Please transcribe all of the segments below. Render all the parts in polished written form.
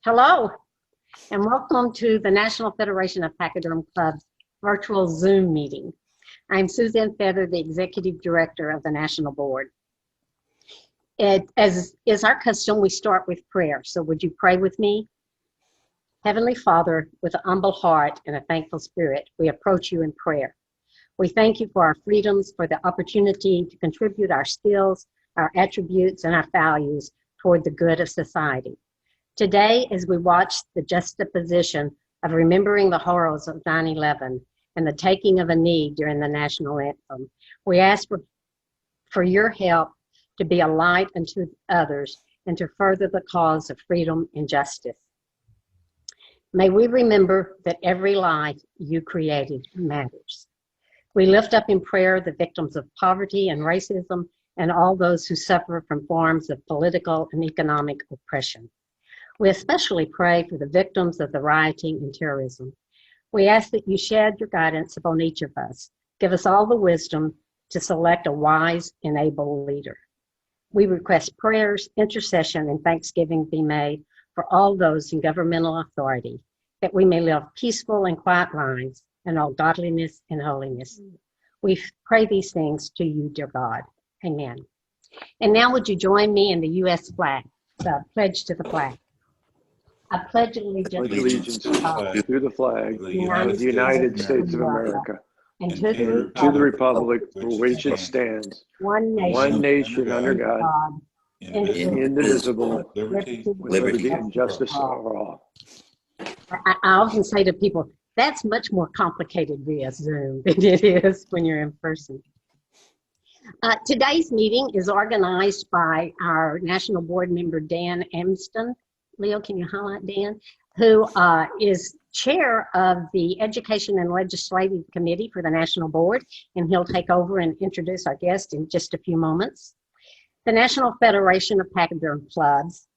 Hello, and welcome to the National Federation of Pachyderm Clubs virtual Zoom meeting. I'm Suzanne Feather, the Executive Director of the National Board. As is our custom, we start with prayer. So would you pray with me? Heavenly Father, with an humble heart and a thankful spirit, we approach you in prayer. We thank you for our freedoms, for the opportunity to contribute our skills, our attributes, and our values toward the good of society. Today, as we watch the juxtaposition of remembering the horrors of 9/11 and the taking of a knee during the national anthem, we ask for your help to be a light unto others and to further the cause of freedom and justice. May we remember that every life you created matters. We lift up in prayer the victims of poverty and racism and all those who suffer from forms of political and economic oppression. We especially pray for the victims of the rioting and terrorism. We ask that you shed your guidance upon each of us. Give us all the wisdom to select a wise and able leader. We request prayers, intercession, and thanksgiving be made for all those in governmental authority, that we may live peaceful and quiet lives in all godliness and holiness. We pray these things to you, dear God. Amen. And now would you join me in the U.S. flag, the pledge to the flag. I pledge allegiance to the flag of the United States of America and to the republic for which it stands, one nation under God, indivisible, with liberty and justice for all. I often say to people, that's much more complicated via Zoom than it is when you're in person. Today's meeting is organized by our National Board member, Dan Amston. Leo, can you highlight Dan? Who is chair of the Education and Legislative Committee for the National Board, and he'll take over and introduce our guest in just a few moments. The National Federation of Pachyderm Clubs'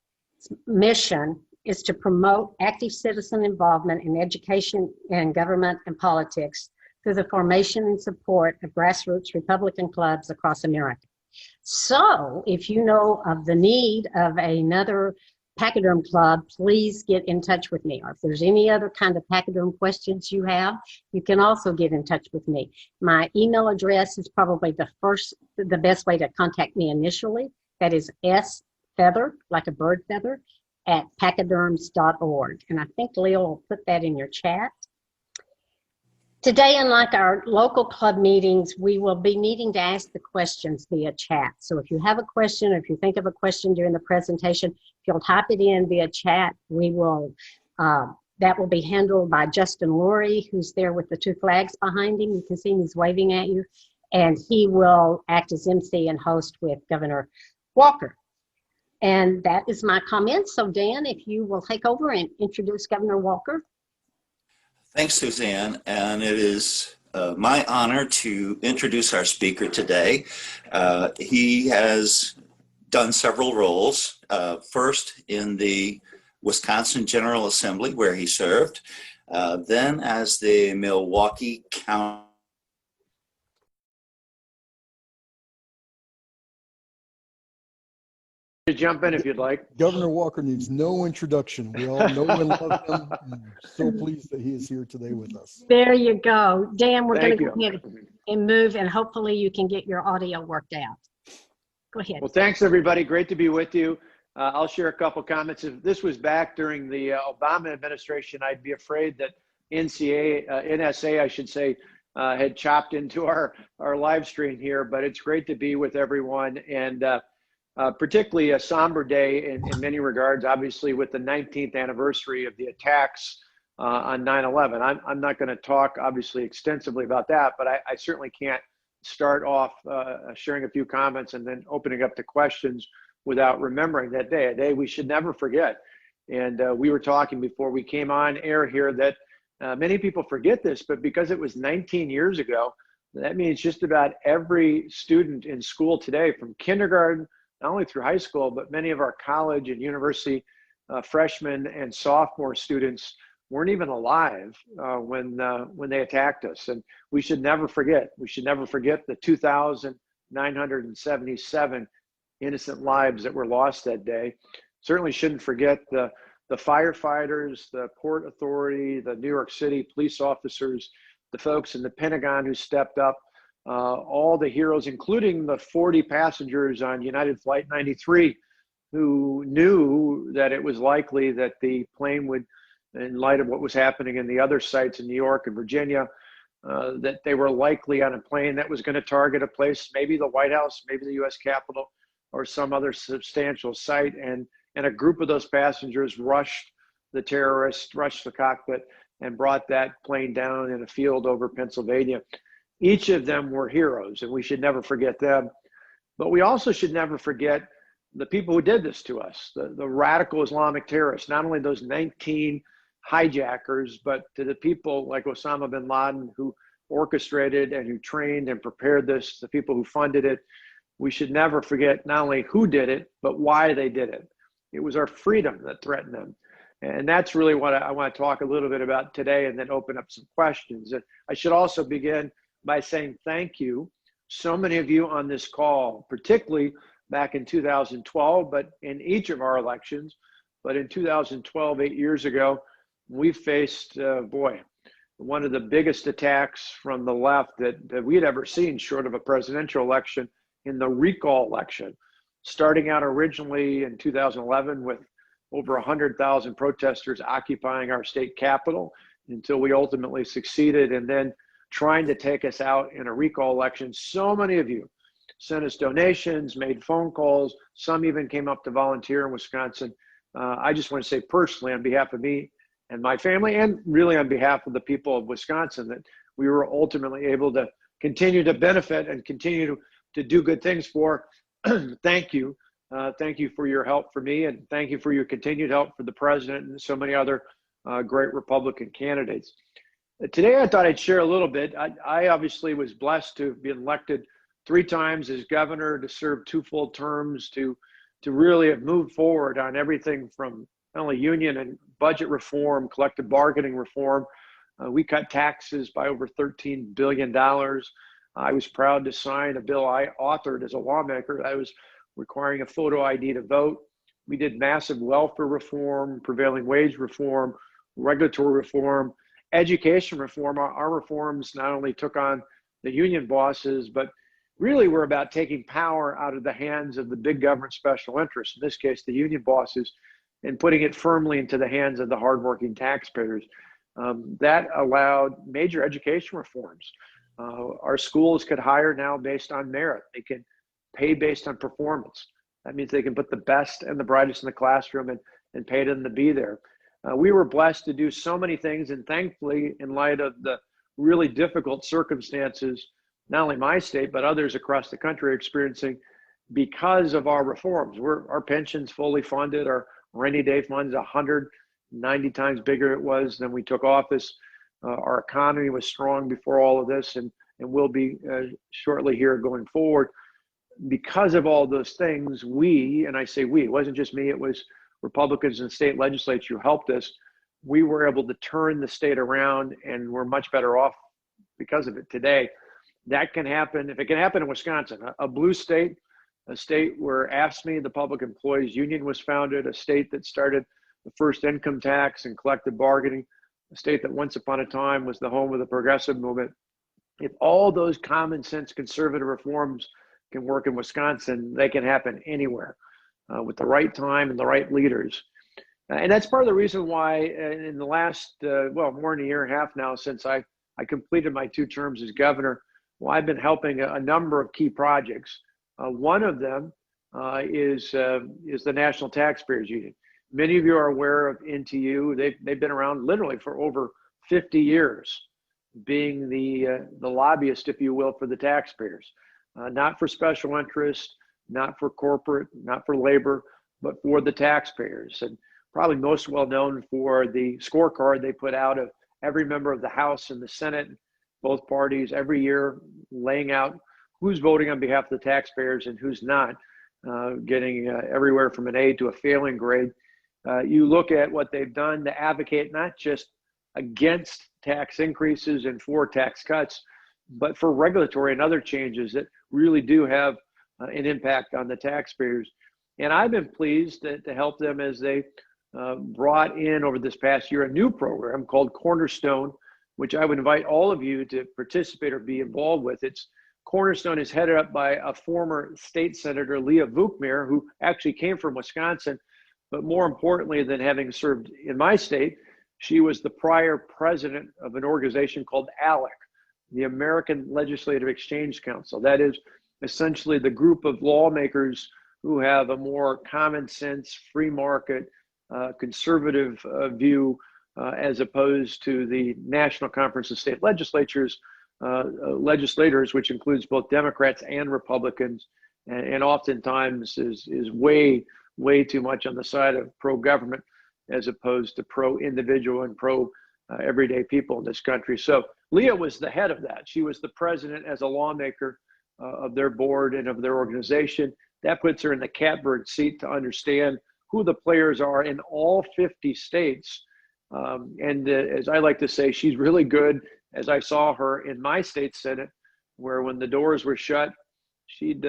mission is to promote active citizen involvement in education and government and politics through the formation and support of grassroots Republican clubs across America. So if you know of the need of another Pachyderm club, please get in touch with me. Or if there's any other kind of pachyderm questions you have, you can also get in touch with me. My email address is probably the best way to contact me initially. That is sfeather, like a bird feather, at pachyderms.org. And I think Leo will put that in your chat. Today, unlike our local club meetings, we will be needing to ask the questions via chat. So if you have a question, or if you think of a question during the presentation, if you'll type it in via chat, we will, that will be handled by Justin Lurie, who's there with the two flags behind him. You can see him, he's waving at you. And he will act as MC and host with Governor Walker. And that is my comment. So Dan, if you will take over and introduce Governor Walker. Thanks, Suzanne, and it is my honor to introduce our speaker today. He has done several roles, first in the Wisconsin General Assembly, where he served, then as the Milwaukee County To jump in if you'd like. Governor Walker needs no introduction. We all know and love him, and we're so pleased that he is here today with us. There you go. Dan, we're going to Thank go ahead and move, and hopefully you can get your audio worked out. Go ahead. Well, thanks everybody. Great to be with you. I'll share a couple comments. If this was back during the Obama administration, I'd be afraid that NSA, I should say, had chopped into our live stream here, but it's great to be with everyone. And particularly a somber day in many regards, obviously with the 19th anniversary of the attacks on 9/11. I'm not going to talk obviously extensively about that, but I certainly can't start off sharing a few comments and then opening up to questions without remembering that day, a day we should never forget. And we were talking before we came on air here that many people forget this, but because it was 19 years ago, that means just about every student in school today, from kindergarten not only through high school, but many of our college and university freshmen and sophomore students weren't even alive when they attacked us. And we should never forget. We should never forget the 2,977 innocent lives that were lost that day. Certainly shouldn't forget the the firefighters, the Port Authority, the New York City police officers, the folks in the Pentagon who stepped up, all the heroes, including the 40 passengers on United Flight 93 who knew that it was likely that the plane would, in light of what was happening in the other sites in New York and Virginia, that they were likely on a plane that was going to target a place, maybe the White House, maybe the U.S. Capitol, or some other substantial site. And a group of those passengers rushed the terrorists, rushed the cockpit, and brought that plane down in a field over Pennsylvania. Each of them were heroes, and we should never forget them. But we also should never forget the people who did this to us, the radical Islamic terrorists, not only those 19 hijackers, but to the people like Osama bin Laden who orchestrated and who trained and prepared this, the people who funded it. We should never forget not only who did it, but why they did it. It was our freedom that threatened them. And that's really what I want to talk a little bit about today, and then open up some questions. And I should also begin by saying thank you. So many of you on this call, particularly back in 2012, but in each of our elections, but in 2012, 8 years ago, we faced, one of the biggest attacks from the left that we had ever seen, short of a presidential election, in the recall election, starting out originally in 2011 with over 100,000 protesters occupying our state capitol until we ultimately succeeded, and then trying to take us out in a recall election. So many of you sent us donations, made phone calls. Some even came up to volunteer in Wisconsin. I just want to say personally, on behalf of me and my family, and really on behalf of the people of Wisconsin, that we were ultimately able to continue to benefit and continue to do good things for. Thank you. Thank you for your help for me, and thank you for your continued help for the president and so many other great Republican candidates. Today, I thought I'd share a little bit. I obviously was blessed to be elected 3 times as governor, to serve 2 full terms, to really have moved forward on everything from not only union and budget reform, collective bargaining reform. We cut taxes by over $13 billion. I was proud to sign a bill I authored as a lawmaker that was requiring a photo ID to vote. We did massive welfare reform, prevailing wage reform, regulatory reform, education reform. Our reforms not only took on the union bosses, but really were about taking power out of the hands of the big government special interests, in this case, the union bosses, and putting it firmly into the hands of the hardworking taxpayers. That allowed major education reforms. Our schools could hire now based on merit. They can pay based on performance. That means they can put the best and the brightest in the classroom and pay them to be there. We were blessed to do so many things, and thankfully, in light of the really difficult circumstances, not only my state, but others across the country are experiencing because of our reforms. Our pensions fully funded, our rainy day funds 190 times bigger it was than we took office. Our economy was strong before all of this, and will be shortly here going forward. Because of all those things, we, and I say we, it wasn't just me, it was Republicans in the state legislature who helped us. We were able to turn the state around, and we're much better off because of it today. That can happen, if it can happen in Wisconsin, a blue state, a state where AFSCME, the Public Employees Union, was founded, a state that started the first income tax and collective bargaining, a state that once upon a time was the home of the progressive movement. If all those common sense conservative reforms can work in Wisconsin, they can happen anywhere with the right time and the right leaders. And that's part of the reason why in the last, more than a year and a half now since I completed my 2 terms as governor, I've been helping a number of key projects. One of them is the National Taxpayers Union. Many of you are aware of NTU. They've been around literally for over 50 years, being the lobbyist, if you will, for the taxpayers. Not for special interest, not for corporate, not for labor, but for the taxpayers. And probably most well known for the scorecard they put out of every member of the House and the Senate, both parties every year, laying out who's voting on behalf of the taxpayers and who's not, getting everywhere from an A to a failing grade. You look at what they've done to advocate not just against tax increases and for tax cuts, but for regulatory and other changes that really do have an impact on the taxpayers. And I've been pleased to help them as they brought in over this past year a new program called Cornerstone, which I would invite all of you to participate or be involved with. Cornerstone is headed up by a former state senator, Leah Vukmir, who actually came from Wisconsin, but more importantly than having served in my state, she was the prior president of an organization called ALEC, the American Legislative Exchange Council. That is essentially the group of lawmakers who have a more common sense, free market, conservative view, as opposed to the National Conference of State Legislatures, legislators, which includes both Democrats and Republicans, and oftentimes is way too much on the side of pro-government as opposed to pro-individual and pro-everyday people in this country. So Leah was the head of that. She was the president as a lawmaker of their board and of their organization. That puts her in the catbird seat to understand who the players are in all 50 states. As I like to say, she's really good, as I saw her in my state Senate, where when the doors were shut, she'd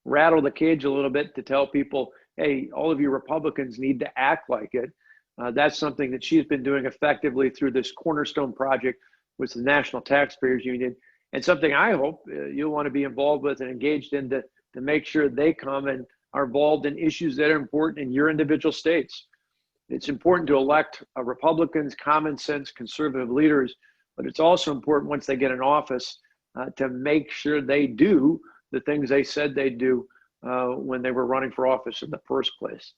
rattle the cage a little bit to tell people, hey, all of you Republicans need to act like it. That's something that she's been doing effectively through this Cornerstone project with the National Taxpayers Union, and something I hope you'll want to be involved with and engaged in to make sure they come and are involved in issues that are important in your individual states. It's important to elect Republicans, common sense, conservative leaders, but it's also important once they get in office to make sure they do the things they said they'd do when they were running for office in the first place.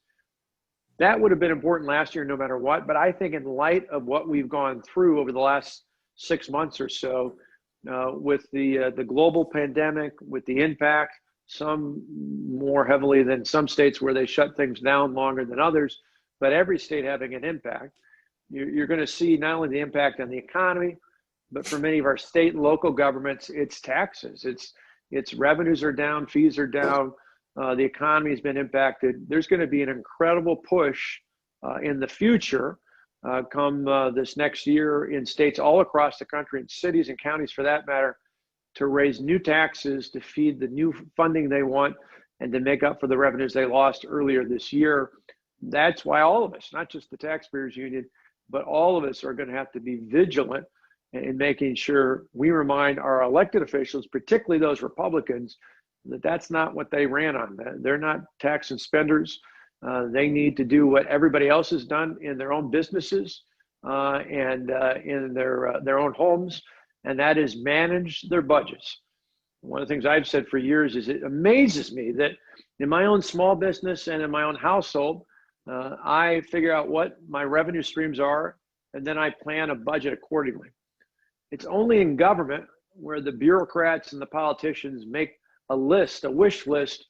That would have been important last year no matter what, but I think in light of what we've gone through over the last 6 months or so, with the global pandemic, with the impact, some more heavily than some states where they shut things down longer than others, but every state having an impact, you're going to see not only the impact on the economy, but for many of our state and local governments, it's taxes. It's revenues are down, fees are down, the economy has been impacted. There's going to be an incredible push in the future come this next year in states all across the country, in cities and counties for that matter, to raise new taxes to feed the new funding they want and to make up for the revenues they lost earlier this year. That's why all of us, not just the Taxpayers Union, but all of us are going to have to be vigilant in making sure we remind our elected officials, particularly those Republicans, that that's not what they ran on. They're not tax and spenders. They need to do what everybody else has done in their own businesses and in their own homes, and that is manage their budgets. One of the things I've said for years is it amazes me that in my own small business and in my own household, I figure out what my revenue streams are, and then I plan a budget accordingly. It's only in government where the bureaucrats and the politicians make a list, a wish list,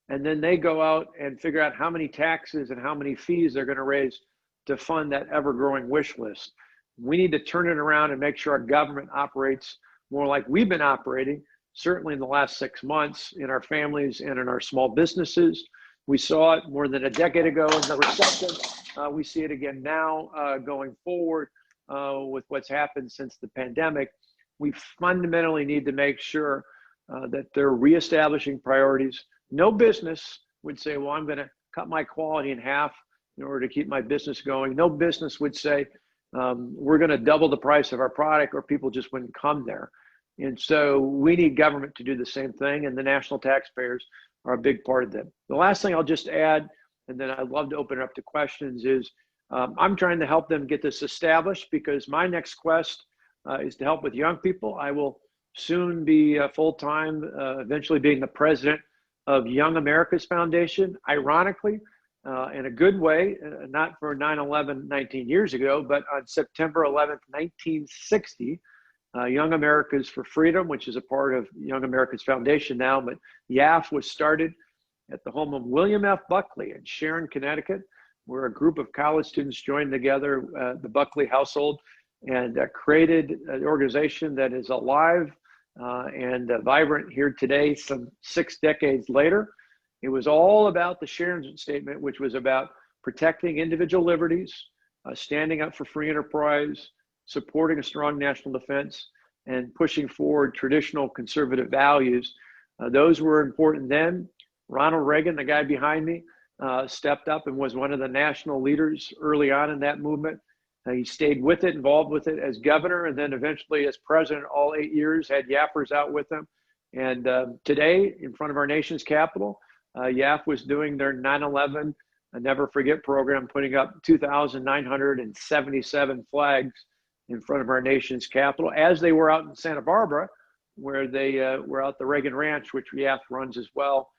and then they go out and figure out how many taxes and how many fees they're going to raise to fund that ever-growing wish list. We need to turn it around and make sure our government operates more like we've been operating, certainly in the last 6 months, in our families and in our small businesses. We saw it more than a decade ago in the recession. We see it again now going forward with what's happened since the pandemic. We fundamentally need to make sure that they're reestablishing priorities. No business would say, well, I'm going to cut my quality in half in order to keep my business going. No business would say, we're going to double the price of our product, or people just wouldn't come there. And so we need government to do the same thing, and the national taxpayers are a big part of that. The last thing I'll just add, and then I'd love to open it up to questions, is I'm trying to help them get this established, because my next quest is to help with young people. I will soon be full-time, eventually being the president of Young America's Foundation. Ironically, in a good way, not for 9/11 19 years ago, but on September 11th, 1960, Young Americans for Freedom, which is a part of Young America's Foundation now, but YAF was started at the home of William F. Buckley in Sharon, Connecticut, where a group of college students joined together, the Buckley household, and created an organization that is alive and vibrant here today, some 6 decades later. It was all about the Sharon Statement, which was about protecting individual liberties, standing up for free enterprise, supporting a strong national defense, and pushing forward traditional conservative values. Those were important then. Ronald Reagan, the guy behind me, stepped up and was one of the national leaders early on in that movement. He stayed with it, involved with it as governor, and then eventually as president all 8 years, had yappers out with him. And today, in front of our nation's capital, YAF was doing their 9/11 Never Forget program, putting up 2,977 flags in front of our nation's capital, as they were out in Santa Barbara, where they were out the Reagan Ranch, which YAF runs as well,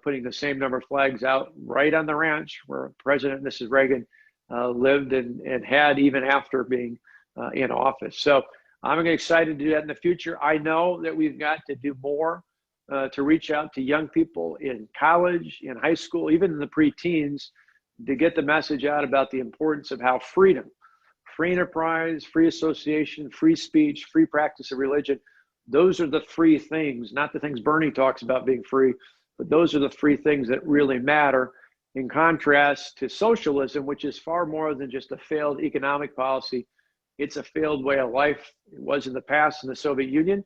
putting the same number of flags out right on the ranch where President and Mrs. Reagan lived and had even after being in office. So I'm excited to do that in the future. I know that we've got to do more to reach out to young people in college, in high school, even in the pre-teens, to get the message out about the importance of how freedom, free enterprise, free association, free speech, free practice of religion, those are the free things, not the things Bernie talks about being free, but those are the free things that really matter, in contrast to socialism, which is far more than just a failed economic policy. It's a failed way of life. It was in the past in the Soviet Union,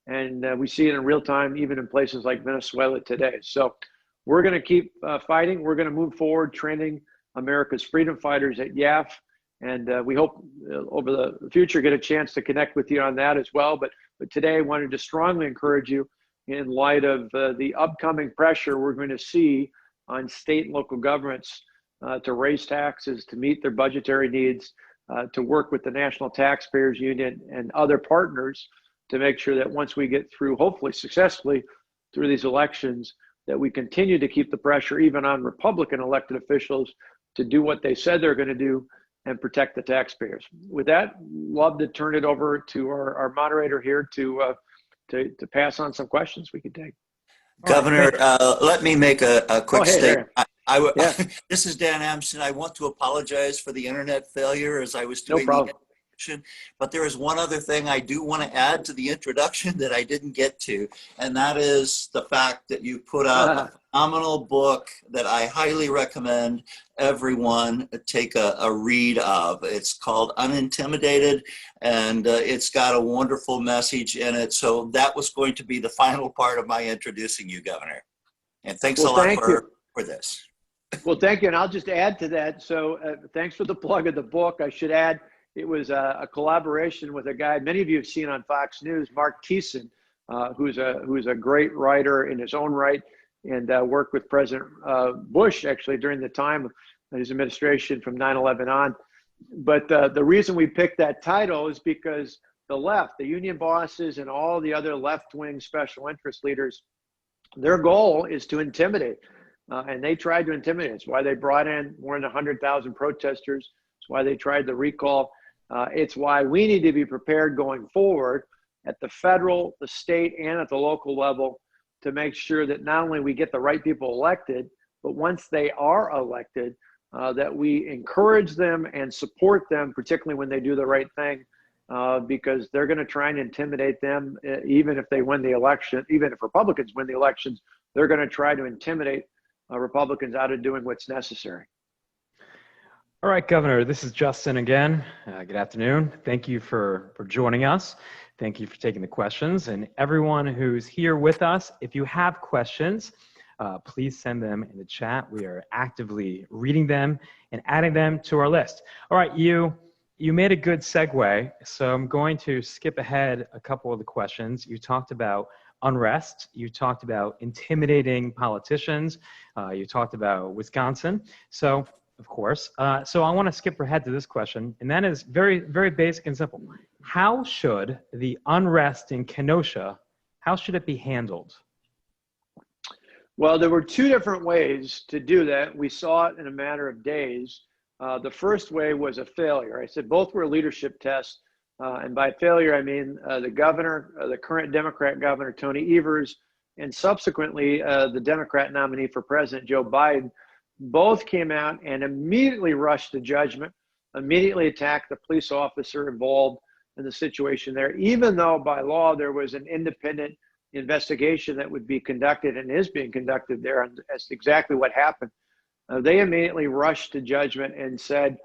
and we see it in real time, even in places like Venezuela today. So we're going to keep fighting. We're going to move forward, training America's freedom fighters at YAF, and we hope over the future get a chance to connect with you on that as well. But today I wanted to strongly encourage you, in light of the upcoming pressure we're going to see on state and local governments to raise taxes, to meet their budgetary needs, to work with the National Taxpayers Union and other partners to make sure that once we get through, hopefully successfully, through these elections, that we continue to keep the pressure even on Republican elected officials to do what they said they're going to do and protect the taxpayers. With that, love to turn it over to our moderator here to pass on some questions we could take. Governor, let me make a quick statement. Yeah. This is Dan Amson. I want to apologize for the internet failure as I was doing No problem. the introduction, but there is one other thing I do want to add to the introduction that I didn't get to, and that is the fact that you put out a phenomenal book that I highly recommend everyone take a read of. It's called Unintimidated, and it's got a wonderful message in it. So that was going to be the final part of my introducing you, Governor. And thanks a lot for this. Well, thank you. And I'll just add to that. So thanks for the plug of the book. I should add, it was a collaboration with a guy many of you have seen on Fox News, Mark Thiessen, who's a great writer in his own right, and worked with President Bush actually during the time of his administration from 9/11 on. But the reason we picked that title is because the left, the union bosses and all the other left-wing special interest leaders, their goal is to intimidate. And they tried to intimidate. It's why they brought in more than 100,000 protesters. It's why they tried the recall. It's why we need to be prepared going forward at the federal, the state, and at the local level to make sure that not only we get the right people elected, but once they are elected, that we encourage them and support them, particularly when they do the right thing, because they're going to try and intimidate them, even if they win the election, even if Republicans win the elections, they're going to try to intimidate Republicans out of doing what's necessary. All right, Governor, this is Justin again. Good afternoon. Thank you for joining us. Thank you for taking the questions. And everyone who's here with us, if you have questions, please send them in the chat. We are actively reading them and adding them to our list. All right, you made a good segue, so I'm going to skip ahead a couple of the questions. You talked about unrest. You talked about intimidating politicians. You talked about Wisconsin. So, of course. So I want to skip ahead to this question, and that is very, very basic and simple. How should the unrest in Kenosha, how should it be handled? Well, there were two different ways to do that. We saw it in a matter of days. The first way was a failure. I said both were leadership tests. And by failure, I mean the governor, the current Democrat governor, Tony Evers, and subsequently the Democrat nominee for president, Joe Biden, both came out and immediately rushed to judgment, immediately attacked the police officer involved in the situation there, even though by law there was an independent investigation that would be conducted and is being conducted there as to exactly what happened. They immediately rushed to judgment and said,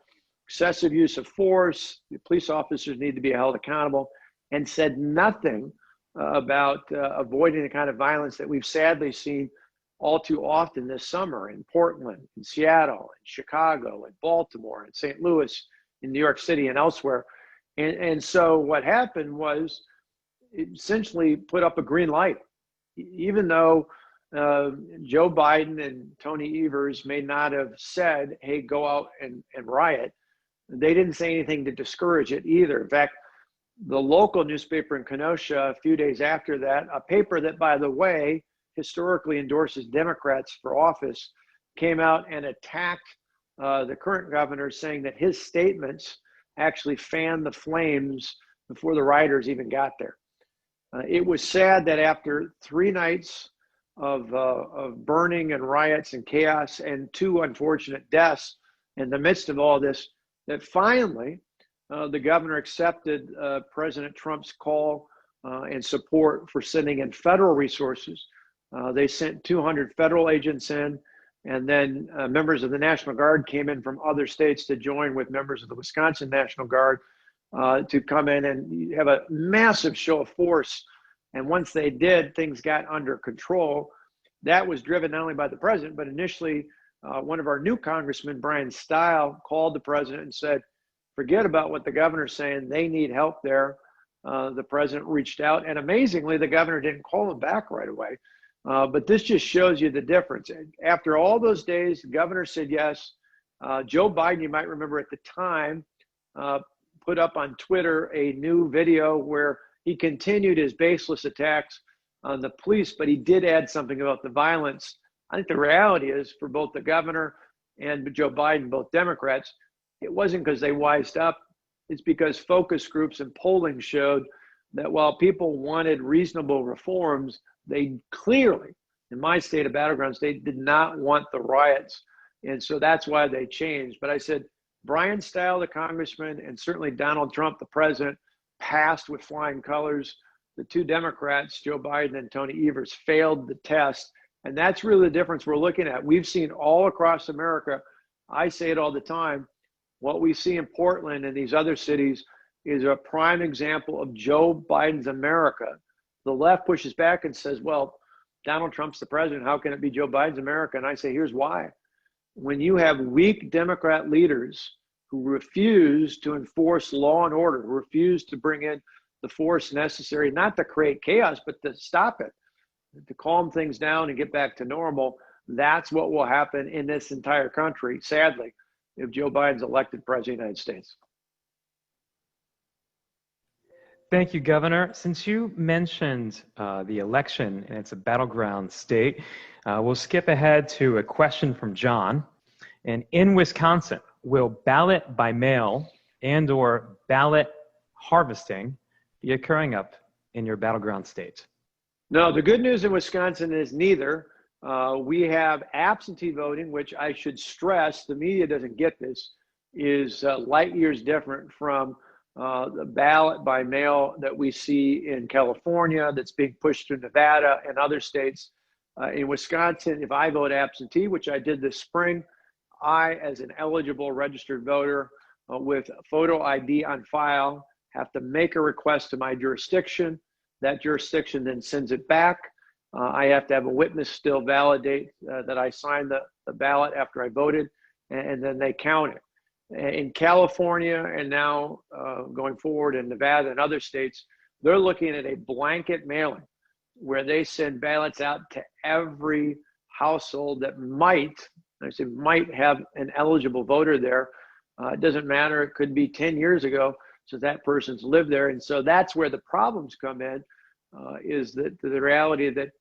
excessive use of force, the police officers need to be held accountable, and said nothing about avoiding the kind of violence that we've sadly seen all too often this summer in Portland, in Seattle, in Chicago, in Baltimore, in St. Louis, in New York City, and elsewhere. And so what happened was it essentially put up a green light, even though Joe Biden and Tony Evers may not have said, hey, go out and riot. They didn't say anything to discourage it either. In fact, the local newspaper in Kenosha, a few days after that, a paper that, by the way, historically endorses Democrats for office, came out and attacked the current governor, saying that his statements actually fanned the flames before the rioters even got there. It was sad that after 3 nights of burning and riots and chaos and 2 unfortunate deaths in the midst of all this, that finally the governor accepted President Trump's call and support for sending in federal resources. They sent 200 federal agents in, and then members of the National Guard came in from other states to join with members of the Wisconsin National Guard to come in and have a massive show of force. And once they did, things got under control. That was driven not only by the president, but initially one of our new congressmen, Brian Stile, called the president and said, forget about what the governor's saying. They need help there. The president reached out, and amazingly, the governor didn't call him back right away. But this just shows you the difference. After all those days, the governor said yes. Joe Biden, you might remember at the time, put up on Twitter a new video where he continued his baseless attacks on the police, but he did add something about the violence. I think the reality is, for both the governor and Joe Biden, both Democrats, it wasn't because they wised up. It's because focus groups and polling showed that while people wanted reasonable reforms, they clearly, in my state of battleground state, did not want the riots. And so that's why they changed. But I said, Brian Stile, the congressman, and certainly Donald Trump, the president, passed with flying colors. The 2 Democrats, Joe Biden and Tony Evers, failed the test. And that's really the difference we're looking at. We've seen all across America, I say it all the time, what we see in Portland and these other cities is a prime example of Joe Biden's America. The left pushes back and says, well, Donald Trump's the president. How can it be Joe Biden's America? And I say, here's why. When you have weak Democrat leaders who refuse to enforce law and order, who refuse to bring in the force necessary, not to create chaos, but to stop it, to calm things down and get back to normal, that's what will happen in this entire country, sadly, if Joe Biden's elected president of the United States. Thank you, Governor. Since you mentioned the election and it's a battleground state, we'll skip ahead to a question from John. And in Wisconsin, will ballot by mail and or ballot harvesting be occurring up in your battleground state? No, the good news in Wisconsin is neither. We have absentee voting, which I should stress, the media doesn't get this, is light years different from the ballot by mail that we see in California, that's being pushed through Nevada and other states. In Wisconsin, if I vote absentee, which I did this spring, I, as an eligible registered voter with photo ID on file, have to make a request to my jurisdiction. That jurisdiction then sends it back. I have to have a witness still validate that I signed the ballot after I voted, and then they count it. In California, and now going forward in Nevada and other states, they're looking at a blanket mailing where they send ballots out to every household that might, I say might, have an eligible voter there. It doesn't matter, it could be 10 years ago, so that person's lived there. And so that's where the problems come in, is that the reality that,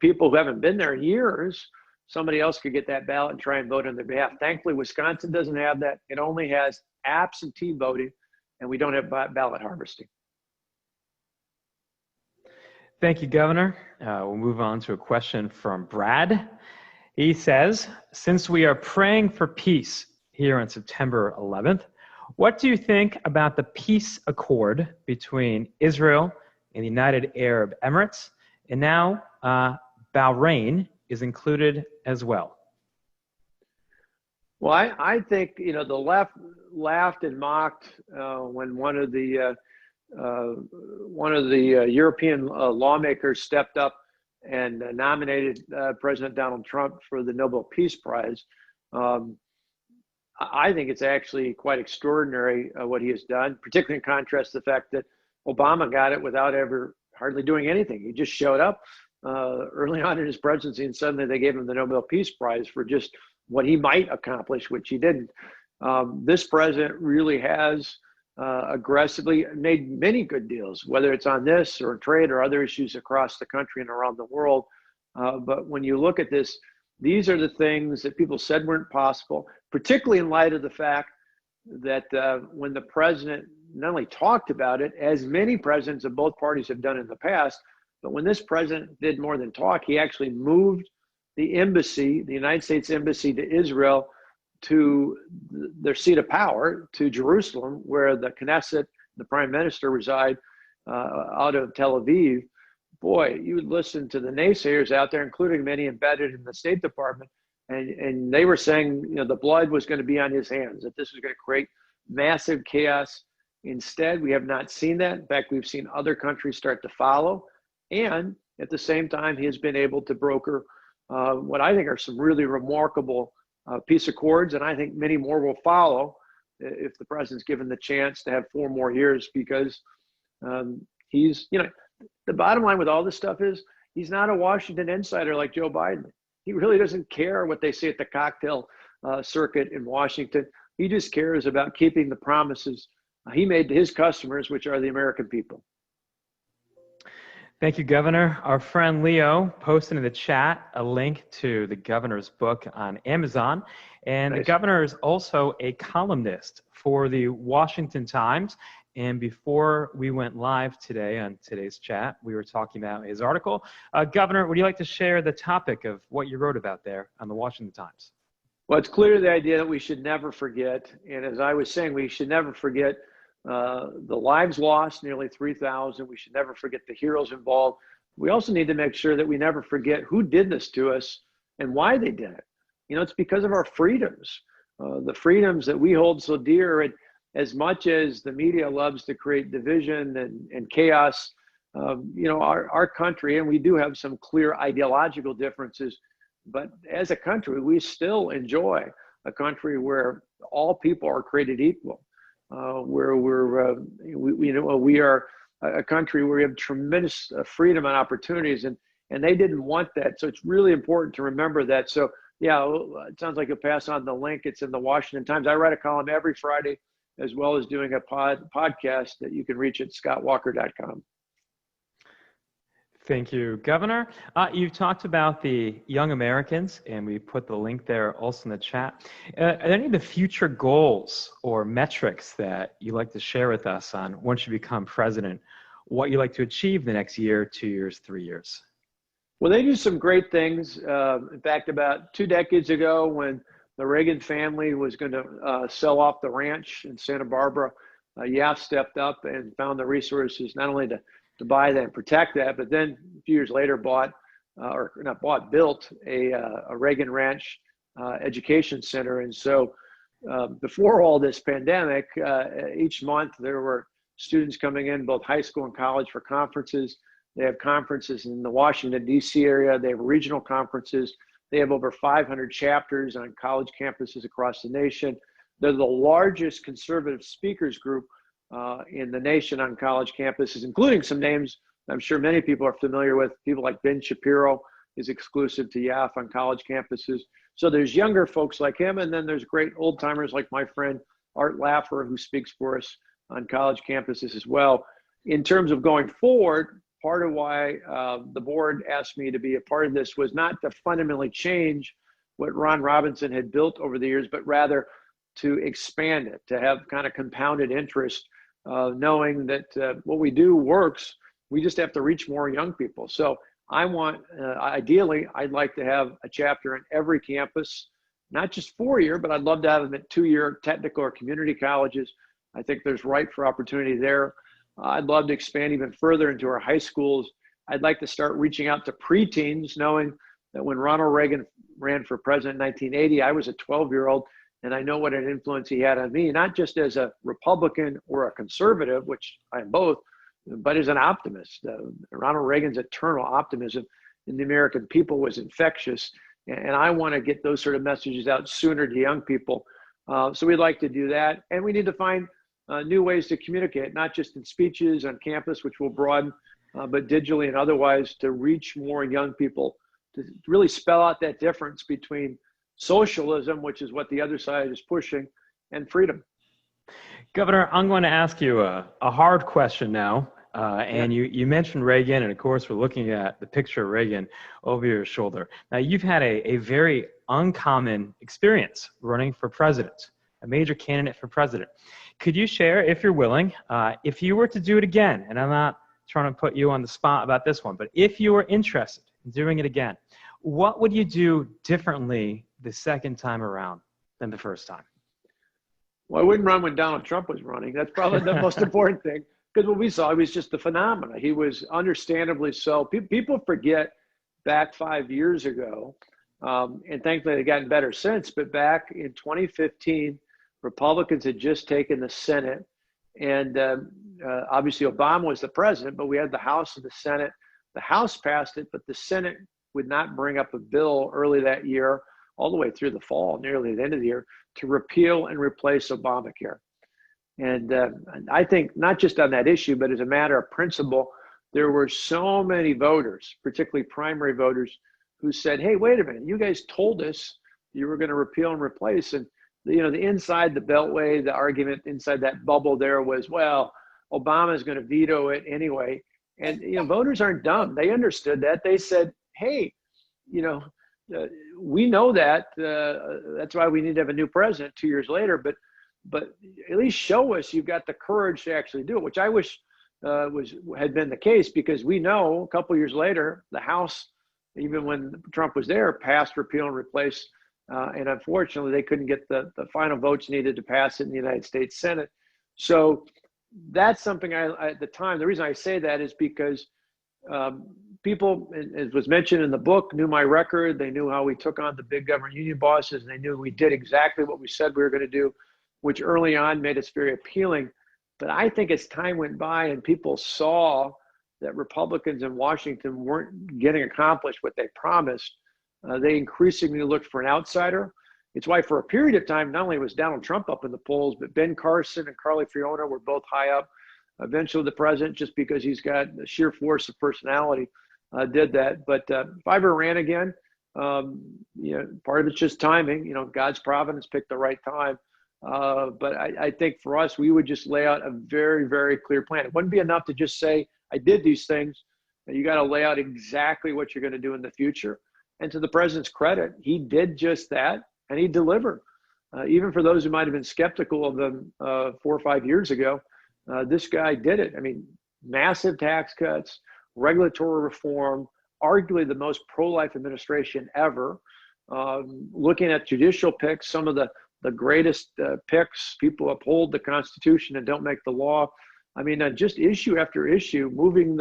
people who haven't been there in years, somebody else could get that ballot and try and vote on their behalf. Thankfully, Wisconsin doesn't have that. It only has absentee voting, and we don't have ballot harvesting. Thank you, Governor. We'll move on to a question from Brad. He says, since we are praying for peace here on September 11th, what do you think about the peace accord between Israel and the United Arab Emirates? And now Bahrain is included as well. Well, I think, the left laughed and mocked when one of the European lawmakers stepped up and nominated President Donald Trump for the Nobel Peace Prize. I think it's actually quite extraordinary what he has done, particularly in contrast to the fact that Obama got it without ever hardly doing anything. He just showed up early on in his presidency, and suddenly they gave him the Nobel Peace Prize for just what he might accomplish, which he didn't. This president really has aggressively made many good deals, whether it's on this or trade or other issues across the country and around the world. But when you look at this, these are the things that people said weren't possible, particularly in light of the fact that when the president not only talked about it, as many presidents of both parties have done in the past, but when this president did more than talk, he actually moved the embassy, the United States Embassy to Israel, to their seat of power, to Jerusalem, where the Knesset, the prime minister, reside out of Tel Aviv. Boy, you would listen to the naysayers out there, including many embedded in the State Department, and they were saying, you know, the blood was going to be on his hands, that this was going to create massive chaos. Instead, we have not seen that. In fact, we've seen other countries start to follow. And at the same time, he has been able to broker what I think are some really remarkable peace accords. And I think many more will follow if the president's given the chance to have 4 more years, because he's, you know, the bottom line with all this stuff is he's not a Washington insider like Joe Biden. He really doesn't care what they say at the cocktail circuit in Washington. He just cares about keeping the promises he made to his customers, which are the American people. Thank you, Governor. Our friend Leo posted in the chat a link to the governor's book on Amazon. And Nice. The governor is also a columnist for the Washington Times. And before we went live today on today's chat, we were talking about his article. Governor, would you like to share the topic of what you wrote about there on the Washington Times? Well, it's clear the idea that we should never forget. And as I was saying, we should never forget the lives lost, nearly 3,000. We should never forget the heroes involved. We also need to make sure that we never forget who did this to us and why they did it. You know, it's because of our freedoms, the freedoms that we hold so dear. And as much as the media loves to create division and chaos, you know, our country, and we do have some clear ideological differences, but as a country, we still enjoy a country where all people are created equal. Where we are a country where we have tremendous freedom and opportunities, and they didn't want that. So it's really important to remember that. So yeah, it sounds like you'll pass on the link. It's in the Washington Times. I write a column every Friday, as well as doing a podcast that you can reach at scottwalker.com. Thank you, Governor. You've talked about the young Americans, and we put the link there also in the chat. Are there any of the future goals or metrics that you'd like to share with us on once you become president, what you'd like to achieve the next year, 2 years, 3 years? Well, they do some great things. In fact, about 2 decades ago, when the Reagan family was going to sell off the ranch in Santa Barbara, YAF stepped up and found the resources not only to buy that and protect that, but then a few years later built a Reagan Ranch education center. And so before all this pandemic, each month there were students coming in, both high school and college, for conferences. They have conferences in the Washington, D.C. area. They have regional conferences. They have over 500 chapters on college campuses across the nation. They're the largest conservative speakers group in the nation on college campuses, including some names I'm sure many people are familiar with. People like Ben Shapiro is exclusive to YAF on college campuses. So there's younger folks like him, and then there's great old timers like my friend Art Laffer, who speaks for us on college campuses as well. In terms of going forward, part of why the board asked me to be a part of this was not to fundamentally change what Ron Robinson had built over the years, but rather to expand it, to have kind of compounded interest, knowing that what we do works. We just have to reach more young people. So I want, ideally, I'd like to have a chapter in every campus, not just 4-year, but I'd love to have them at 2-year technical or community colleges. I think there's ripe for opportunity there. I'd love to expand even further into our high schools. I'd like to start reaching out to preteens, knowing that when Ronald Reagan ran for president in 1980, I was a 12-year-old, and I know what an influence he had on me, not just as a Republican or a conservative, which I am both, but as an optimist. Ronald Reagan's eternal optimism in the American people was infectious. And I want to get those sort of messages out sooner to young people. So we'd like to do that. And we need to find new ways to communicate, not just in speeches on campus, which will broaden, but digitally and otherwise, to reach more young people, to really spell out that difference between socialism, which is what the other side is pushing, and freedom. Governor, I'm going to ask you a hard question now. And you mentioned Reagan, and of course, we're looking at the picture of Reagan over your shoulder. Now, you've had a very uncommon experience running for president, a major candidate for president. Could you share, if you're willing, if you were to do it again, and I'm not trying to put you on the spot about this one, but if you were interested in doing it again, what would you do differently the second time around than the first time? Well, I wouldn't run when Donald Trump was running. That's probably the most important thing. Because what we saw, he was just a phenomenon. He was understandably so. People forget back 5 years ago, and thankfully they've gotten better since, but back in 2015, Republicans had just taken the Senate, and obviously Obama was the president, but we had the House and the Senate. The House passed it, but the Senate would not bring up a bill early that year, all the way through the fall, nearly the end of the year, to repeal and replace Obamacare. And I think not just on that issue, but as a matter of principle, there were so many voters, particularly primary voters, who said, hey, wait a minute, you guys told us you were going to repeal and replace. And, the inside the Beltway, the argument inside that bubble there was, well, Obama is going to veto it anyway. And, voters aren't dumb. They understood that. They said, hey, we know that. That's why we need to have a new president 2 years later. But at least show us you've got the courage to actually do it, which I wish had been the case, because we know a couple years later, the House, even when Trump was there, passed repeal and replace. And unfortunately, they couldn't get the final votes needed to pass it in the United States Senate. So that's something at the time, the reason I say that is because people, as was mentioned in the book, knew my record. They knew how we took on the big government union bosses. And they knew we did exactly what we said we were going to do, which early on made us very appealing. But I think as time went by and people saw that Republicans in Washington weren't getting accomplished what they promised, they increasingly looked for an outsider. It's why for a period of time, not only was Donald Trump up in the polls, but Ben Carson and Carly Fiorina were both high up. Eventually the president, just because he's got the sheer force of personality, did that. But if I ever ran again, part of it's just timing. God's providence picked the right time. But I think for us, we would just lay out a very, very clear plan. It wouldn't be enough to just say, I did these things. You got to lay out exactly what you're going to do in the future. And to the president's credit, he did just that, and he delivered. Even for those who might have been skeptical of them 4 or 5 years ago, this guy did it. I mean, massive tax cuts, regulatory reform, arguably the most pro-life administration ever. Looking at judicial picks, some of the greatest picks, people uphold the Constitution and don't make the law. I mean, just issue after issue, moving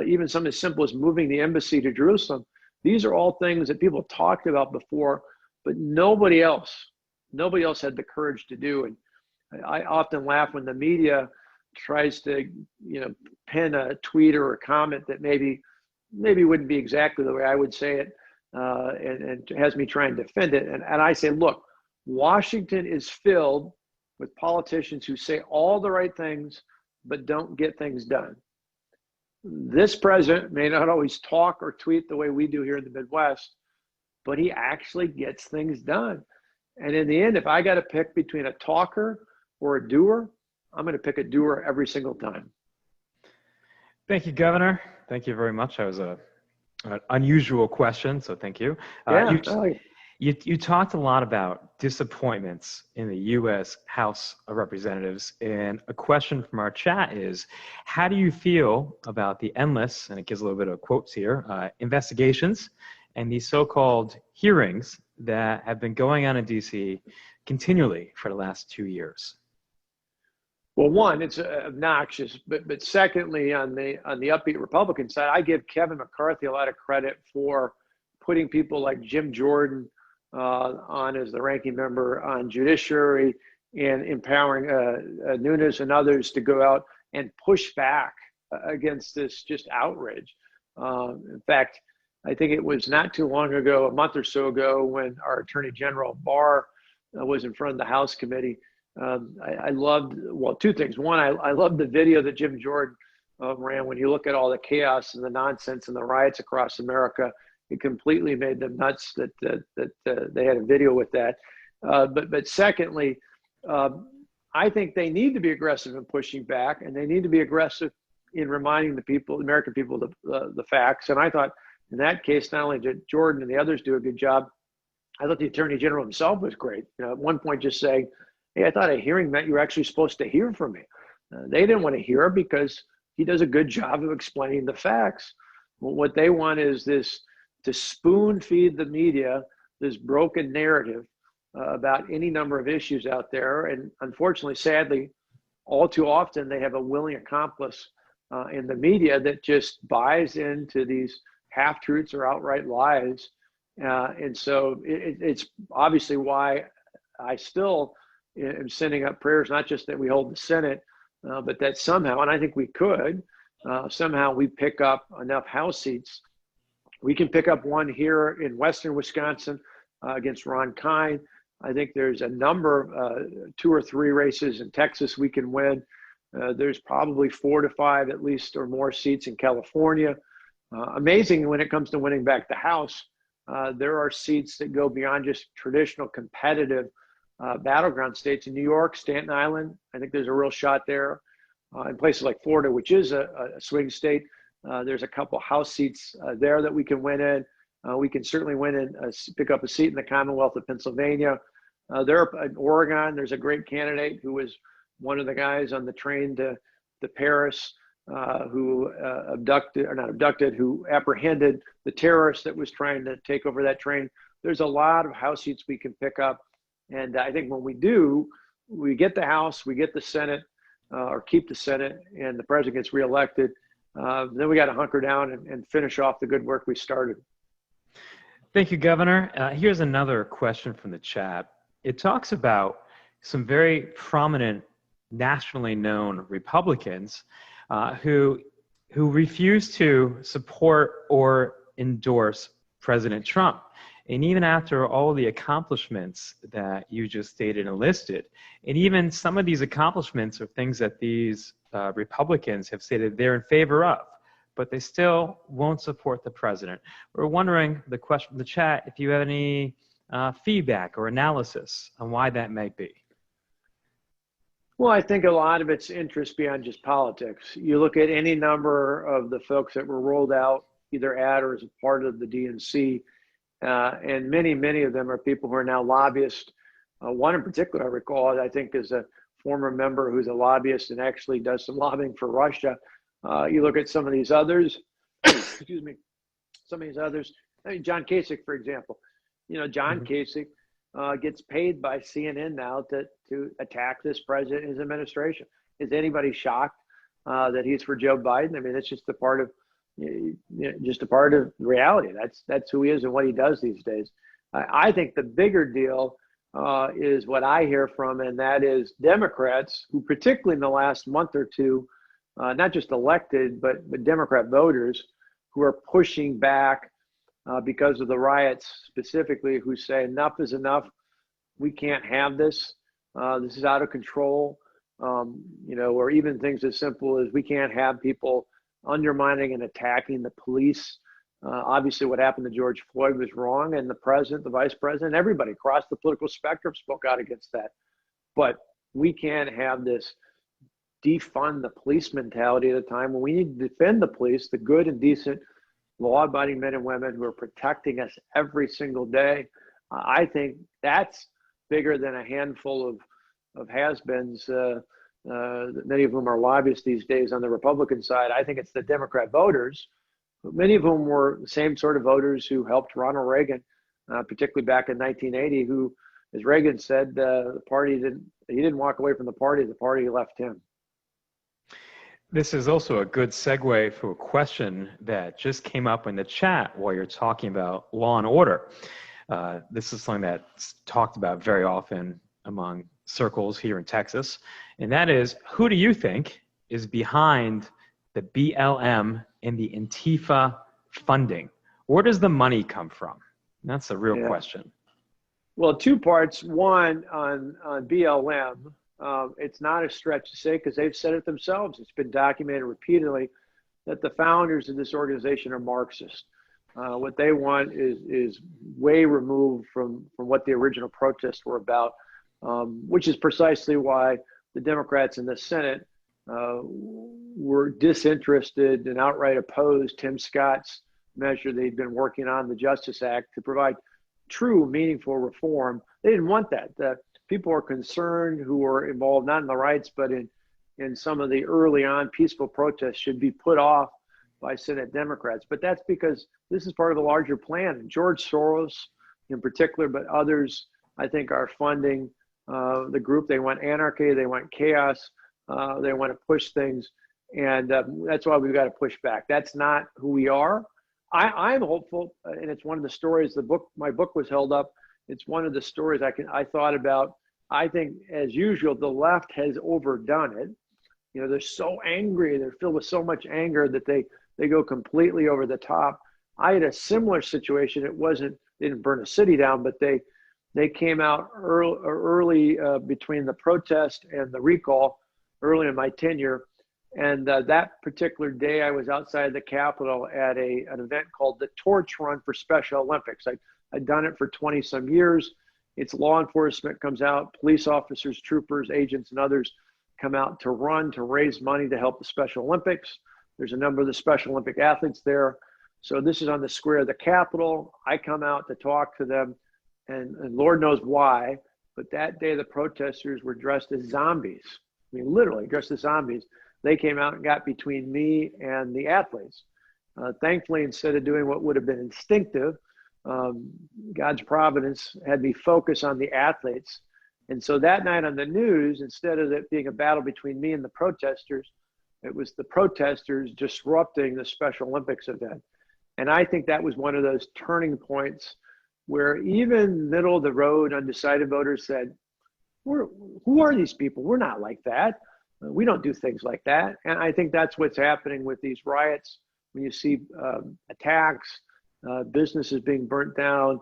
even something as simple as moving the embassy to Jerusalem. These are all things that people talked about before, but nobody else had the courage to do. And I often laugh when the media tries to, pin a tweet or a comment that maybe wouldn't be exactly the way I would say it, and has me try and defend it. And I say, look, Washington is filled with politicians who say all the right things, but don't get things done. This president may not always talk or tweet the way we do here in the Midwest, but he actually gets things done. And in the end, if I got to pick between a talker or a doer, I'm going to pick a doer every single time. Thank you, Governor. Thank you very much. That was an unusual question, so thank you. You talked a lot about disappointments in the U.S. House of Representatives, and a question from our chat is, how do you feel about the endless, and it gives a little bit of quotes here, investigations and these so-called hearings that have been going on in D.C. continually for the last 2 years? Well, one, it's obnoxious, but secondly, on the upbeat Republican side, I give Kevin McCarthy a lot of credit for putting people like Jim Jordan on as the ranking member on Judiciary, and empowering Nunes and others to go out and push back against this just outrage. In fact, I think it was not too long ago, a month or so ago, when our Attorney General Barr was in front of the House committee. I loved, well, two things. One, I loved the video that Jim Jordan ran. When you look at all the chaos and the nonsense and the riots across America, it completely made them nuts that they had a video with that. But secondly, I think they need to be aggressive in pushing back, and they need to be aggressive in reminding the people, the American people, the facts. And I thought, in that case, not only did Jordan and the others do a good job, I thought the Attorney General himself was great. At one point, just saying, "Hey, I thought a hearing meant you were actually supposed to hear from me." They didn't want to hear because he does a good job of explaining the facts. Well, what they want is this, to spoon feed the media this broken narrative about any number of issues out there. And unfortunately, sadly, all too often they have a willing accomplice in the media that just buys into these half-truths or outright lies. And so it's obviously why I still am sending up prayers, not just that we hold the Senate, but that somehow, and I think we could, somehow we pick up enough House seats. We can pick up one here in Western Wisconsin against Ron Kine. I think there's a number, 2 or 3 races in Texas we can win. There's probably 4 to 5 at least or more seats in California. Amazing when it comes to winning back the House. There are seats that go beyond just traditional competitive battleground states. In New York, Staten Island, I think there's a real shot there. In places like Florida, which is a swing state, there's a couple House seats there that we can win in. We can certainly win and pick up a seat in the Commonwealth of Pennsylvania. There in Oregon, there's a great candidate who was one of the guys on the train to Paris who who apprehended the terrorist that was trying to take over that train. There's a lot of House seats we can pick up. And I think when we do, we get the House, we get the Senate, or keep the Senate, and the president gets reelected. Then we got to hunker down and finish off the good work we started. Thank you, Governor. Here's another question from the chat. It talks about some very prominent, nationally known Republicans who refuse to support or endorse President Trump. And even after all the accomplishments that you just stated and listed, and even some of these accomplishments are things that these Republicans have stated they're in favor of, but they still won't support the president. We're wondering, the question in the chat, if you have any feedback or analysis on why that might be. Well, I think a lot of it's interest beyond just politics. You look at any number of the folks that were rolled out either at or as a part of the DNC, and many of them are people who are now lobbyists. One in particular I recall, I think, is a former member who's a lobbyist and actually does some lobbying for Russia. You look at some of these others, excuse me, some of these others, I mean, John Kasich, for example. John Kasich gets paid by CNN now to attack this president and his administration. Is anybody shocked that he's for Joe Biden? I mean, it's just a part of reality. That's who he is and what he does these days. I think the bigger deal is what I hear from, and that is Democrats who, particularly in the last month or two, not just elected, but Democrat voters who are pushing back because of the riots specifically, who say enough is enough. We can't have this. This is out of control. Or even things as simple as we can't have people undermining and attacking the police. Obviously, what happened to George Floyd was wrong, and the president, the vice president, everybody across the political spectrum spoke out against that. But we can't have this defund the police mentality at a time when we need to defend the police, the good and decent, law-abiding men and women who are protecting us every single day. I think that's bigger than a handful of has-beens, many of whom are lobbyists these days on the Republican side. I think it's the Democrat voters, many of whom were the same sort of voters who helped Ronald Reagan, particularly back in 1980, who, as Reagan said, he didn't walk away from the party left him. This is also a good segue for a question that just came up in the chat while you're talking about law and order. This is something that's talked about very often among circles here in Texas, and that is, who do you think is behind the BLM and the Antifa funding? Where does the money come from? That's a real Yeah. question. Well, two parts. One on BLM. It's not a stretch to say, because they've said it themselves. It's been documented repeatedly that the founders of this organization are Marxist. What they want is way removed from what the original protests were about, which is precisely why the Democrats in the Senate were disinterested and outright opposed Tim Scott's measure they'd been working on, the Justice Act, to provide true, meaningful reform. They didn't want that. The people are concerned who were involved, not in the riots, but in some of the early on peaceful protests, should be put off by Senate Democrats. But that's because this is part of a larger plan. And George Soros in particular, but others, I think, are funding the group. They want anarchy, they want chaos, they want to push things. And that's why we've got to push back. That's not who we are. I'm hopeful, and it's one of the stories, my book was held up. It's one of the stories I thought about. I think, as usual, the left has overdone it. You know, they're so angry, they're filled with so much anger that they go completely over the top. I had a similar situation. They didn't burn a city down, but they came out early between the protest and the recall, early in my tenure. And that particular day, I was outside the Capitol at an event called the Torch Run for Special Olympics. I'd done it for 20 some years. It's law enforcement comes out, police officers, troopers, agents, and others come out to run, to raise money to help the Special Olympics. There's a number of the Special Olympic athletes there. So this is on the square of the Capitol. I come out to talk to them, and Lord knows why, but that day the protesters were dressed as zombies. I mean, literally dressed as zombies. They came out and got between me and the athletes. Thankfully, instead of doing what would have been instinctive, God's providence had me focus on the athletes. And so that night on the news, instead of it being a battle between me and the protesters, it was the protesters disrupting the Special Olympics event. And I think that was one of those turning points where even middle of the road undecided voters said, who are these people? We're not like that. We don't do things like that. And I think that's what's happening with these riots. When you see attacks, businesses being burnt down,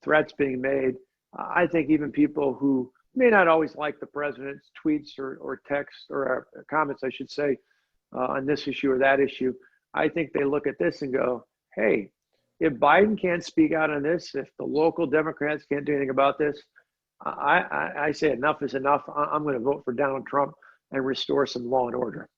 threats being made, I think even people who may not always like the president's tweets or texts or comments, I should say, on this issue or that issue, I think they look at this and go, hey, if Biden can't speak out on this, if the local Democrats can't do anything about this, I say enough is enough. I'm going to vote for Donald Trump and restore some law and order.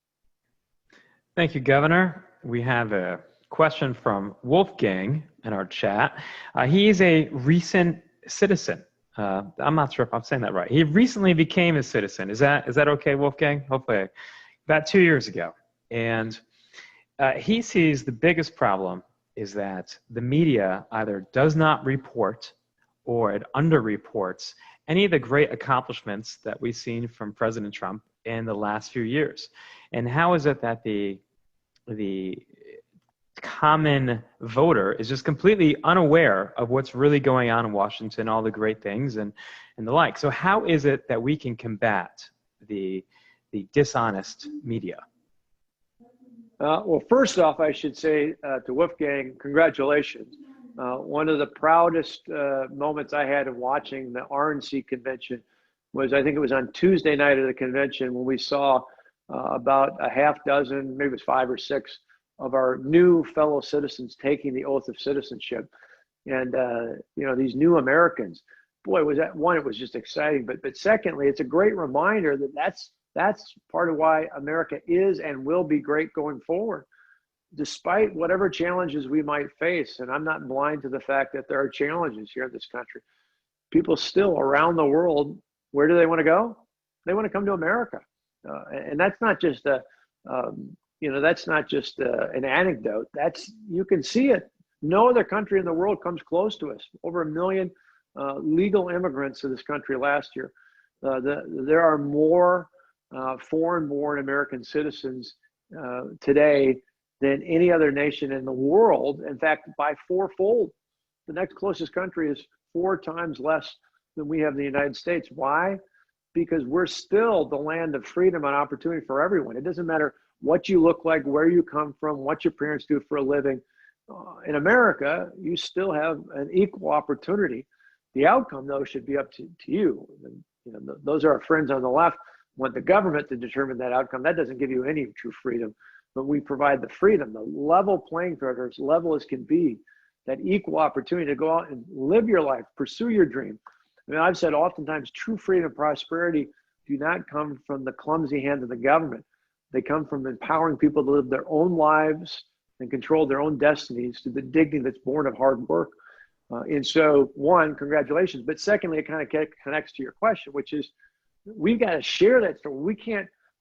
Thank you, Governor. We have a question from Wolfgang in our chat. He is a recent citizen. I'm not sure if I'm saying that right. He recently became a citizen. Is that okay, Wolfgang? Hopefully, about 2 years ago. And he sees the biggest problem is that the media either does not report or it underreports any of the great accomplishments that we've seen from President Trump in the last few years. And how is it that the common voter is just completely unaware of what's really going on in Washington, all the great things and the like? So how is it that we can combat the dishonest media? Well, first off, I should say to Wolfgang, congratulations. One of the proudest moments I had in watching the RNC convention was, I think it was on Tuesday night of the convention, when we saw about a half dozen, maybe it was 5 or 6, of our new fellow citizens taking the oath of citizenship. And, you know, these new Americans, boy, was that one, it was just exciting. But secondly, it's a great reminder that that's part of why America is and will be great going forward, despite whatever challenges we might face. And I'm not blind to the fact that there are challenges here in this country. People still around the world, where do they want to go? They want to come to America. And that's not just an anecdote. You can see it. No other country in the world comes close to us. Over 1 million legal immigrants to this country last year. There are more foreign-born American citizens today than any other nation in the world. In fact, by fourfold. The next closest country is 4 times less than we have in the United States. Why? Because we're still the land of freedom and opportunity for everyone. It doesn't matter what you look like, where you come from, what your parents do for a living. in America, you still have an equal opportunity. The outcome, though, should be up to you. And, those are our friends on the left want the government to determine that outcome. That doesn't give you any true freedom, but we provide the freedom, the level playing field, or as level as can be, that equal opportunity to go out and live your life, pursue your dream. I mean, I've said oftentimes true freedom and prosperity do not come from the clumsy hand of the government. They come from empowering people to live their own lives and control their own destinies to the dignity that's born of hard work. And so, one, congratulations. But secondly, it kind of connects to your question, which is we've got to share that story.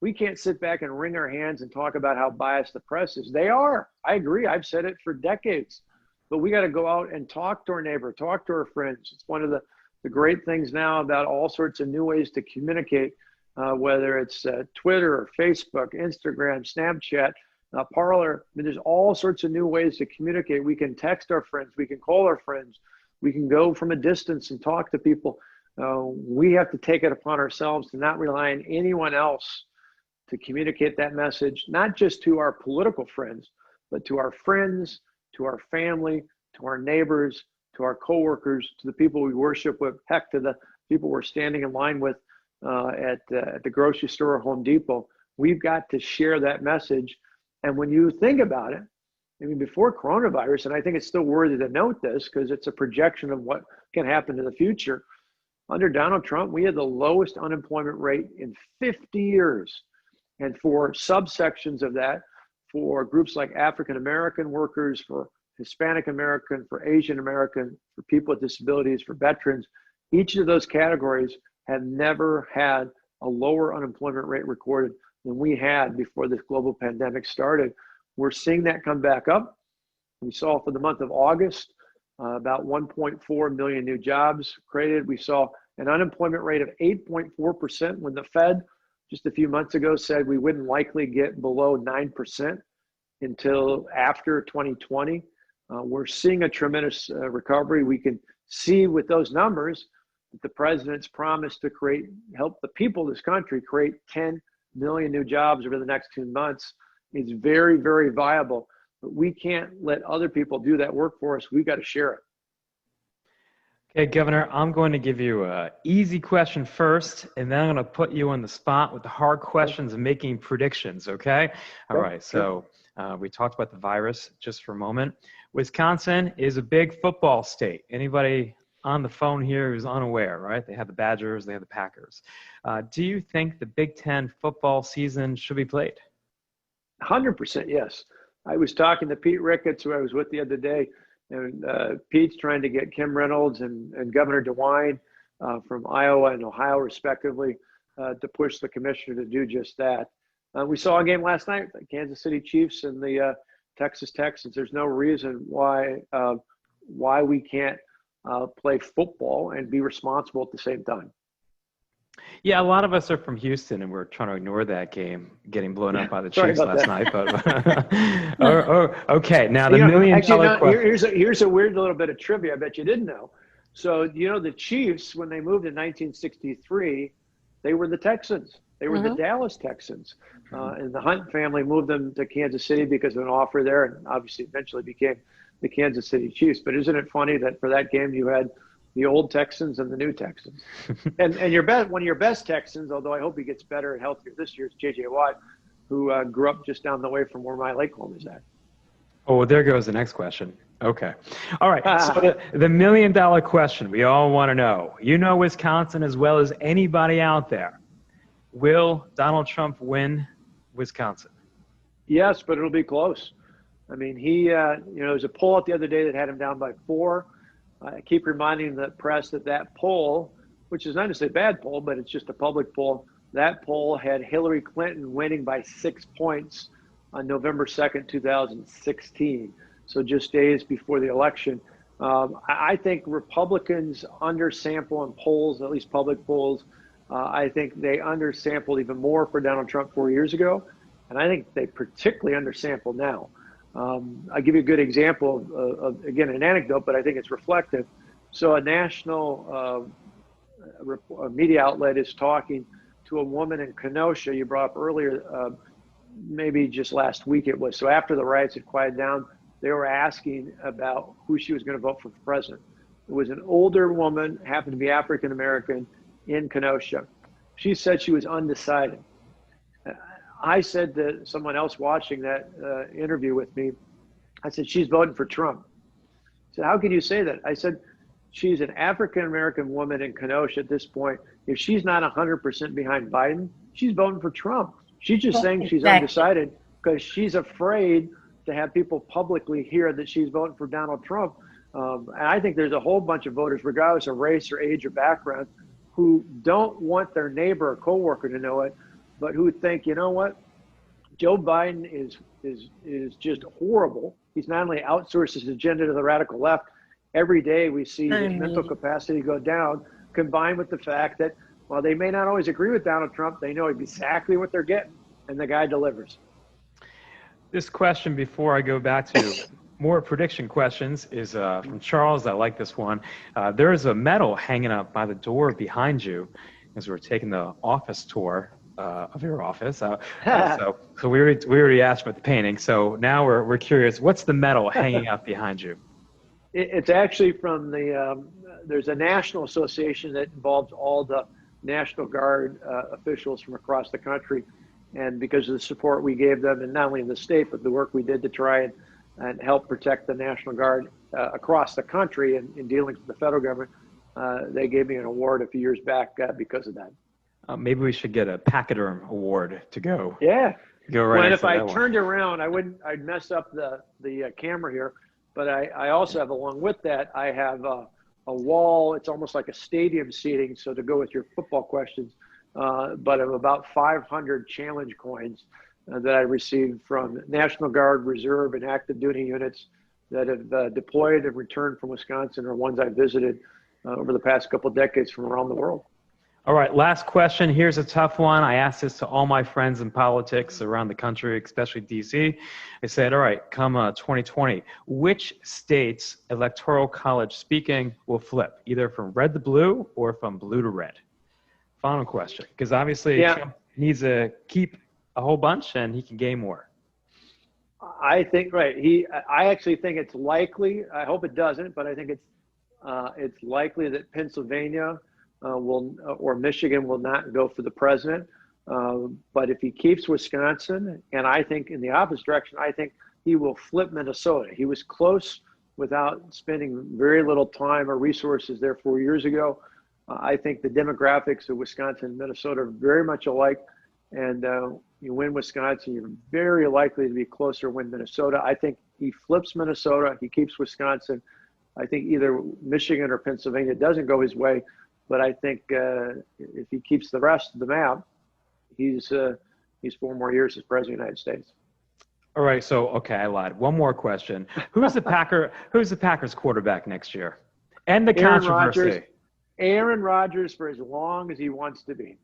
We can't sit back and wring our hands and talk about how biased the press is. They are. I agree. I've said it for decades. But we got to go out and talk to our neighbor, talk to our friends. It's one of the great things now about all sorts of new ways to communicate, whether it's Twitter or Facebook, Instagram, Snapchat, Parlor. I mean, there's all sorts of new ways to communicate. We can text our friends. We can call our friends. We can go from a distance and talk to people. We have to take it upon ourselves to not rely on anyone else to communicate that message, not just to our political friends, but to our friends, to our family, to our neighbors, to our coworkers, to the people we worship with, heck, to the people we're standing in line with at the grocery store or Home Depot. We've got to share that message. And when you think about it, I mean, before coronavirus, and I think it's still worthy to note this because it's a projection of what can happen in the future. Under Donald Trump, we had the lowest unemployment rate in 50 years. And for subsections of that, for groups like African American workers, for Hispanic American, for Asian American, for people with disabilities, for veterans, each of those categories have never had a lower unemployment rate recorded than we had before this global pandemic started. We're seeing that come back up. We saw for the month of August, about 1.4 million new jobs created. We saw an unemployment rate of 8.4% when the Fed just a few months ago said we wouldn't likely get below 9% until after 2020. We're seeing a tremendous recovery. We can see with those numbers that the president's promise to help the people of this country create 10 million new jobs over the next 2 months is very, very viable. But we can't let other people do that work for us. We've got to share it. Okay, Governor, I'm going to give you an easy question first, and then I'm going to put you on the spot with the hard questions and making predictions, okay? All right, so we talked about the virus just for a moment. Wisconsin is a big football state. Anybody on the phone here who's unaware, right? They have the Badgers, they have the Packers. Do you think the Big Ten football season should be played? 100% yes. I was talking to Pete Ricketts, who I was with the other day, and Pete's trying to get Kim Reynolds and Governor DeWine from Iowa and Ohio, respectively, to push the commissioner to do just that. We saw a game last night, the Kansas City Chiefs and the Texas Texans. There's no reason why we can't play football and be responsible at the same time. Yeah, a lot of us are from Houston, and we're trying to ignore that game getting blown up by the Chiefs last night. But okay, now the million-dollar question. Here's a weird little bit of trivia I bet you didn't know. So, the Chiefs, when they moved in 1963, they were the Texans. They were the Dallas Texans. And the Hunt family moved them to Kansas City because of an offer there, and obviously eventually became the Kansas City Chiefs. But isn't it funny that for that game you had the old Texans and the new Texans? and one of your best Texans, although I hope he gets better and healthier this year, is J.J. Watt, who grew up just down the way from where my lake home is at. Oh, well, there goes the next question. Okay. All right. So the million-dollar question we all want to know. You know Wisconsin as well as anybody out there. Will Donald Trump win Wisconsin? Yes, but it'll be close. I mean, there was a poll out the other day that had him down by 4. I keep reminding the press that poll, which is not necessarily a bad poll, but it's just a public poll, that poll had Hillary Clinton winning by 6 points on November 2nd, 2016. So just days before the election. I think Republicans undersample in polls, at least public polls. I think they undersampled even more for Donald Trump 4 years ago. And I think they particularly undersample now. I'll give you a good example of, again, an anecdote, but I think it's reflective. So a national media outlet is talking to a woman in Kenosha, you brought up earlier, maybe just last week it was. So after the riots had quieted down, they were asking about who she was going to vote for president. It was an older woman, happened to be African American, in Kenosha. She said she was undecided. I said to someone else watching that interview with me, I said, she's voting for Trump. I said, how can you say that? I said, she's an African American woman in Kenosha at this point. If she's not 100% behind Biden, she's voting for Trump. She's just saying she's undecided because she's afraid to have people publicly hear that she's voting for Donald Trump. And I think there's a whole bunch of voters, regardless of race or age or background, who don't want their neighbor or coworker to know it, but who think, you know what, Joe Biden is just horrible. He's not only outsourced his agenda to the radical left, every day we see his mental capacity go down, combined with the fact that while they may not always agree with Donald Trump, they know exactly what they're getting, and the guy delivers. This question, before I go back to more prediction questions, is from Charles. I like this one. There is a medal hanging up by the door behind you as we're taking the office tour of your office. So we already asked about the painting. So now we're curious, what's the medal hanging up behind you? It's actually from there's a national association that involves all the National Guard officials from across the country. And because of the support we gave them, and not only in the state, but the work we did to try and help protect the National Guard across the country in dealings with the federal government, they gave me an award a few years back because of that. Maybe we should get a Pachyderm award to go. Yeah. Go right. Well, if I turned around, I'd mess up the camera here. But I also have, along with that, I have a wall. It's almost like a stadium seating. So to go with your football questions, but of about 500 challenge coins that I received from National Guard, Reserve, and active duty units that have deployed and returned from Wisconsin, or ones I visited over the past couple of decades from around the world. All right, last question. Here's a tough one. I asked this to all my friends in politics around the country, especially DC. I said, all right, come 2020, which state's electoral college speaking will flip, either from red to blue or from blue to red? Final question, because obviously Trump needs to keep a whole bunch and he can gain more. I think, right. I actually think it's likely, I hope it doesn't, but I think it's likely that Pennsylvania or Michigan will not go for the president. But if he keeps Wisconsin, and I think in the opposite direction, I think he will flip Minnesota. He was close without spending very little time or resources there 4 years ago. I think the demographics of Wisconsin and Minnesota are very much alike. And you win Wisconsin, you're very likely to be closer to win Minnesota. I think he flips Minnesota, he keeps Wisconsin. I think either Michigan or Pennsylvania doesn't go his way. But I think if he keeps the rest of the map, he's 4 more years as president of the United States. All right, so okay, I lied. One more question: Who's the Packers quarterback next year? And the controversy. Aaron Rodgers for as long as he wants to be.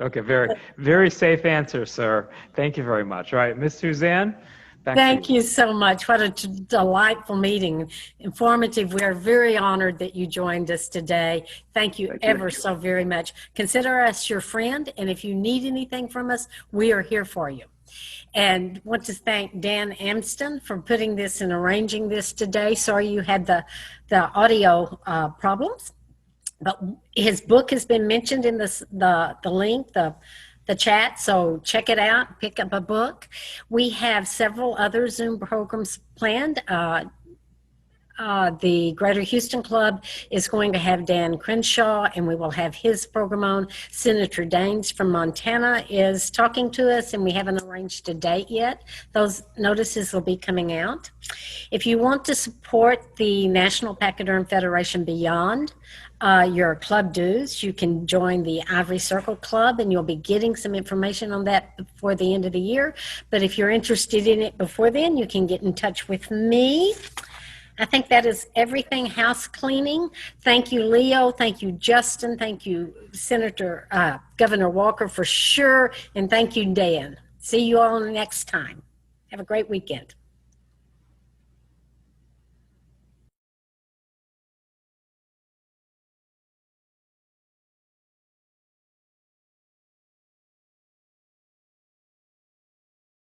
Okay, very, very safe answer, sir. Thank you very much. All right, Miss Suzanne. Thank you so much. What a delightful meeting. Informative. We are very honored that you joined us today. Thank you ever so very much. Consider us your friend, and if you need anything from us, we are here for you. And want to thank Dan Amston for putting this and arranging this today. Sorry you had the audio problems, but his book has been mentioned in the link, the chat, so check it out, pick up a book. We have several other Zoom programs planned. The Greater Houston Club is going to have Dan Crenshaw, and we will have his program on. Senator Daines from Montana is talking to us, and we haven't arranged a date yet. Those notices will be coming out. If you want to support the National Pachyderm Federation beyond your club dues, you can join the Ivory Circle Club, and you'll be getting some information on that before the end of the year. But if you're interested in it before then, you can get in touch with me. I think that is everything house cleaning. Thank you, Leo. Thank you, Justin. Thank you, Governor Walker, for sure. And thank you, Dan. See you all next time. Have a great weekend.